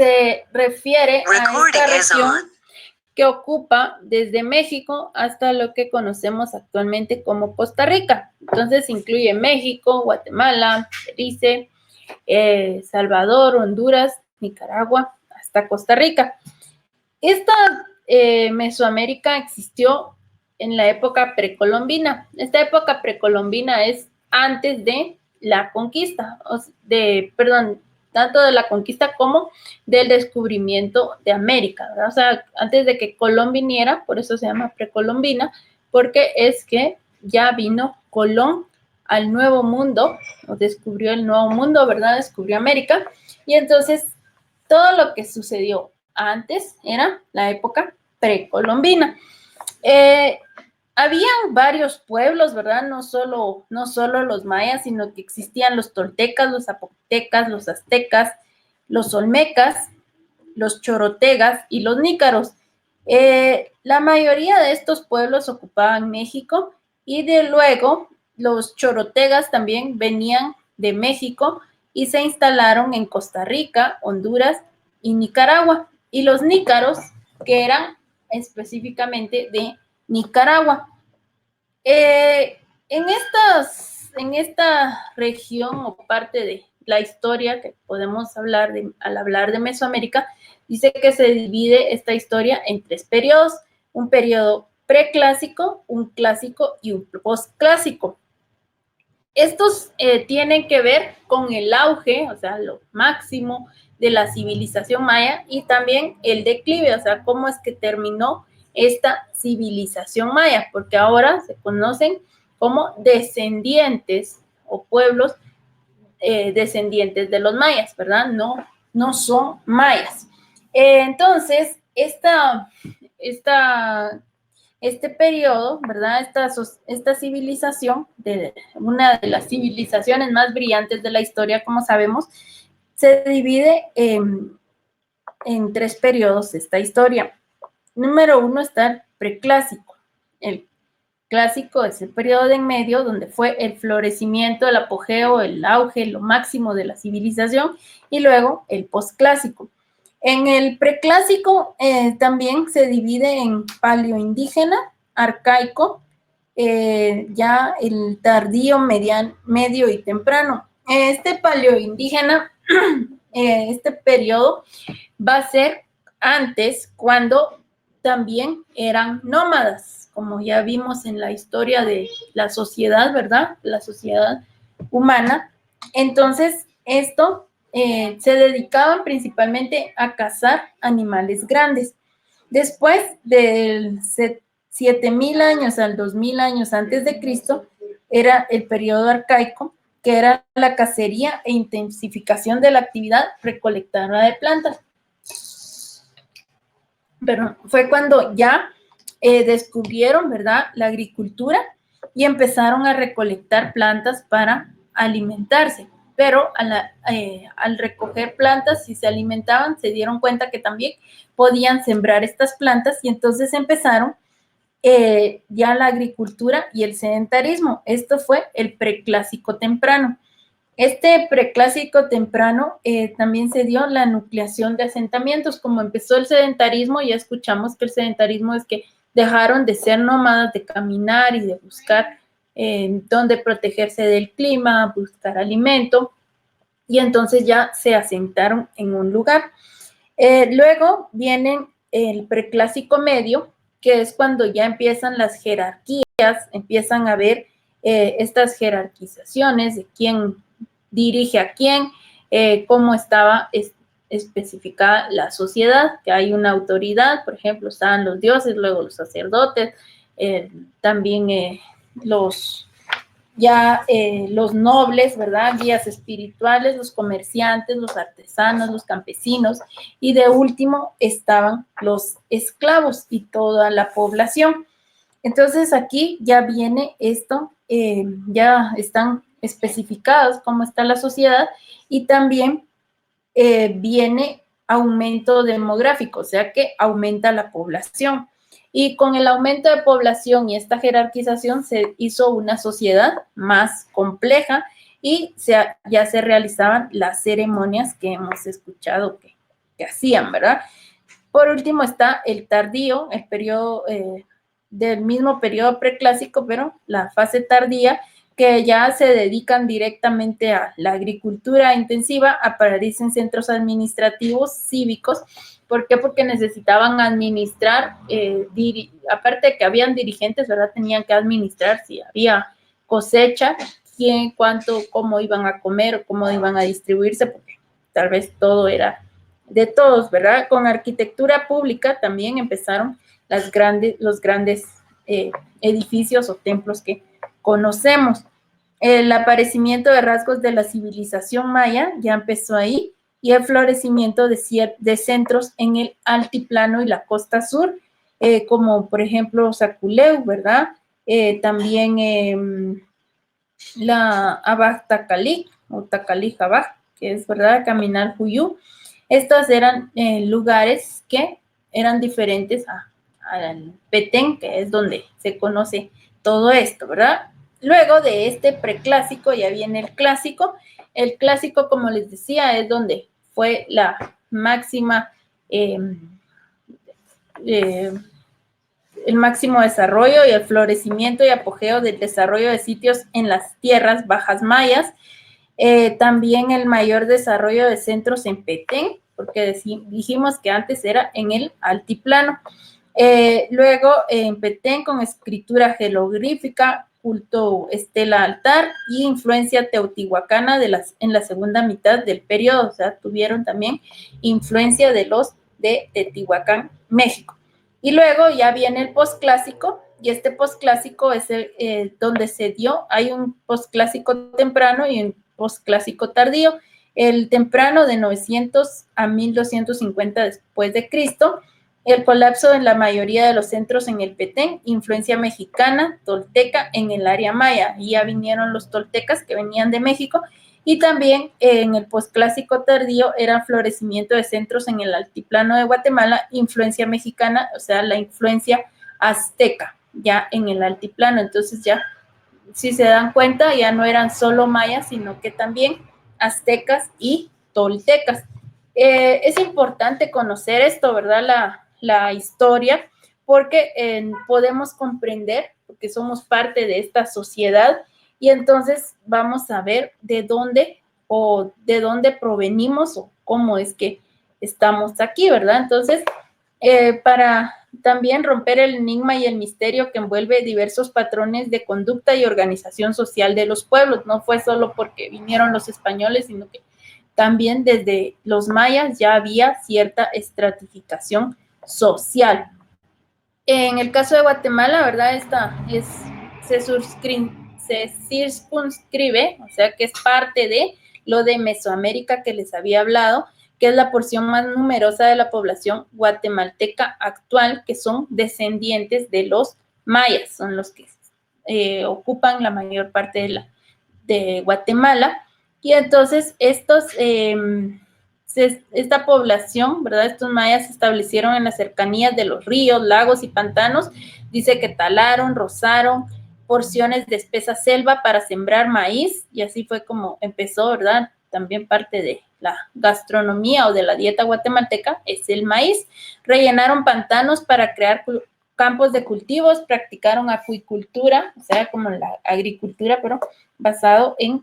se refiere a esta región que ocupa desde México hasta lo que conocemos actualmente como Costa Rica. Entonces incluye México, Guatemala, Belice, Salvador, Honduras, Nicaragua, hasta Costa Rica. Esta Mesoamérica existió en la época precolombina. Esta época precolombina es antes de la conquista, tanto de la conquista como del descubrimiento de América, ¿verdad? O sea, antes de que Colón viniera, por eso se llama precolombina, porque es que ya vino Colón al Nuevo Mundo, o descubrió el Nuevo Mundo, ¿verdad? Descubrió América, y entonces todo lo que sucedió antes era la época precolombina. Habían varios pueblos, ¿verdad? No solo los mayas, sino que existían los toltecas, los zapotecas, los aztecas, los olmecas, los chorotegas y los nícaros. La mayoría de estos pueblos ocupaban México y de luego los chorotegas también venían de México y se instalaron en Costa Rica, Honduras y Nicaragua. Y los nícaros, que eran específicamente de Nicaragua. En esta región o parte de la historia que podemos hablar al hablar de Mesoamérica, dice que se divide esta historia en 3 periodos: un periodo preclásico, un clásico y un postclásico. Estos tienen que ver con el auge, o sea, lo máximo de la civilización maya, y también el declive, o sea, cómo es que terminó esta civilización maya, porque ahora se conocen como descendientes o pueblos descendientes de los mayas, ¿verdad? No son mayas. Entonces, este periodo, ¿verdad? Esta civilización, una de las civilizaciones más brillantes de la historia, como sabemos, se divide en 3 periodos esta historia. Número 1 está el preclásico. El clásico es el periodo de en medio, donde fue el florecimiento, el apogeo, el auge, lo máximo de la civilización, y luego el postclásico. En el preclásico también se divide en paleoindígena, arcaico, ya el tardío, medio y temprano. Este paleoindígena, este periodo va a ser antes, cuando también eran nómadas, como ya vimos en la historia de la sociedad, ¿verdad? La sociedad humana. Entonces, esto se dedicaban principalmente a cazar animales grandes. Después del 7000 años al 2000 años antes de Cristo, era el periodo arcaico, que era la cacería e intensificación de la actividad recolectora de plantas. Pero fue cuando ya descubrieron, ¿verdad?, la agricultura y empezaron a recolectar plantas para alimentarse. Pero al recoger plantas y se alimentaban, se dieron cuenta que también podían sembrar estas plantas, y entonces empezaron ya la agricultura y el sedentarismo. Esto fue el preclásico temprano. Este preclásico temprano también se dio la nucleación de asentamientos. Como empezó el sedentarismo, ya escuchamos que el sedentarismo es que dejaron de ser nómadas, de caminar y de buscar dónde protegerse del clima, buscar alimento, y entonces ya se asentaron en un lugar. Luego viene el preclásico medio, que es cuando ya empiezan las jerarquías, empiezan a ver estas jerarquizaciones de quién dirige a quién, cómo estaba especificada la sociedad, que hay una autoridad, por ejemplo, estaban los dioses, luego los sacerdotes, también los nobles, ¿verdad? Guías espirituales, los comerciantes, los artesanos, los campesinos, y de último estaban los esclavos y toda la población. Entonces aquí ya viene esto, ya están especificados cómo está la sociedad, y también viene aumento demográfico, o sea que aumenta la población. Y con el aumento de población y esta jerarquización se hizo una sociedad más compleja, y ya se realizaban las ceremonias que hemos escuchado que hacían, ¿verdad? Por último está el tardío, el periodo del mismo periodo preclásico, pero la fase tardía, que ya se dedican directamente a la agricultura intensiva, aparecen centros administrativos cívicos. ¿Por qué? Porque necesitaban administrar, aparte de que habían dirigentes, ¿verdad? Tenían que administrar si había cosecha, quién, cuánto, cómo iban a comer, cómo iban a distribuirse, porque tal vez todo era de todos, ¿verdad? Con arquitectura pública también empezaron los grandes edificios o templos que conocemos. El aparecimiento de rasgos de la civilización maya ya empezó ahí, y el florecimiento de centros en el altiplano y la costa sur, como por ejemplo Saculeu, ¿verdad? También la Abaj Tacalic o Tacalic Abaj, que es, ¿verdad?, Caminar Juyú. Estos eran lugares que eran diferentes al Petén, que es donde se conoce todo esto, ¿verdad? Luego de este preclásico ya viene el clásico. El clásico, como les decía, es donde fue la máxima, el máximo desarrollo y el florecimiento y apogeo del desarrollo de sitios en las tierras bajas mayas. También el mayor desarrollo de centros en Petén, porque dijimos que antes era en el altiplano. Luego en Petén con escritura jeroglífica, culto estela altar y influencia teotihuacana en la segunda mitad del periodo. O sea, tuvieron también influencia de los de Teotihuacán, México. Y luego ya viene el posclásico, y este posclásico es donde se dio, hay un posclásico temprano y un posclásico tardío. El temprano de 900 a 1250 después de Cristo, el colapso en la mayoría de los centros en el Petén, influencia mexicana, tolteca en el área maya, y ya vinieron los toltecas que venían de México, y también en el posclásico tardío era florecimiento de centros en el altiplano de Guatemala, influencia mexicana, o sea, la influencia azteca ya en el altiplano. Entonces ya, si se dan cuenta, ya no eran solo mayas, sino que también aztecas y toltecas. Es importante conocer esto, ¿verdad? La historia, porque podemos comprender, porque somos parte de esta sociedad, y entonces vamos a ver de dónde provenimos o cómo es que estamos aquí, ¿verdad? Entonces, para también romper el enigma y el misterio que envuelve diversos patrones de conducta y organización social de los pueblos. No fue solo porque vinieron los españoles, sino que también desde los mayas ya había cierta estratificación social. En el caso de Guatemala, ¿verdad? Se circunscribe, o sea, que es parte de lo de Mesoamérica que les había hablado, que es la porción más numerosa de la población guatemalteca actual, que son descendientes de los mayas, son los que ocupan la mayor parte de Guatemala. Y entonces esta población, ¿verdad? Estos mayas se establecieron en las cercanías de los ríos, lagos y pantanos. Dice que talaron, rozaron porciones de espesa selva para sembrar maíz, y así fue como empezó, ¿verdad? También parte de la gastronomía o de la dieta guatemalteca es el maíz. Rellenaron pantanos para crear campos de cultivos, practicaron acuicultura, o sea, como la agricultura, pero basado en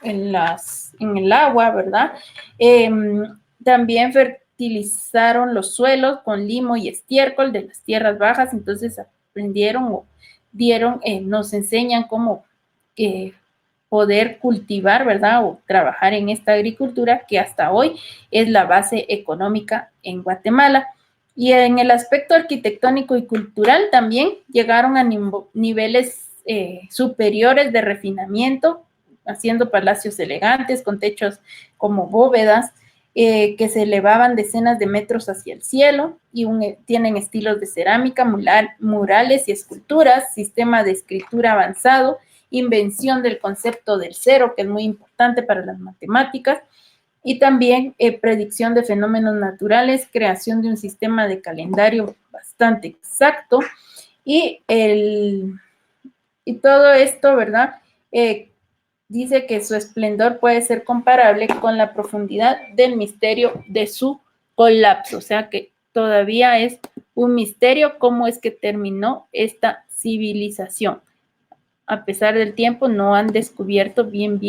el agua, ¿verdad? También fertilizaron los suelos con limo y estiércol de las tierras bajas. Entonces aprendieron o nos enseñan cómo poder cultivar, ¿verdad? O trabajar en esta agricultura que hasta hoy es la base económica en Guatemala. Y en el aspecto arquitectónico y cultural también llegaron a niveles superiores de refinamiento, haciendo palacios elegantes con techos como bóvedas que se elevaban decenas de metros hacia el cielo, y tienen estilos de cerámica, murales y esculturas, sistema de escritura avanzado, invención del concepto del cero, que es muy importante para las matemáticas, y también predicción de fenómenos naturales, creación de un sistema de calendario bastante exacto, y todo esto, ¿verdad? dice que su esplendor puede ser comparable con la profundidad del misterio de su colapso, o sea que todavía es un misterio cómo es que terminó esta civilización. A pesar del tiempo, no han descubierto bien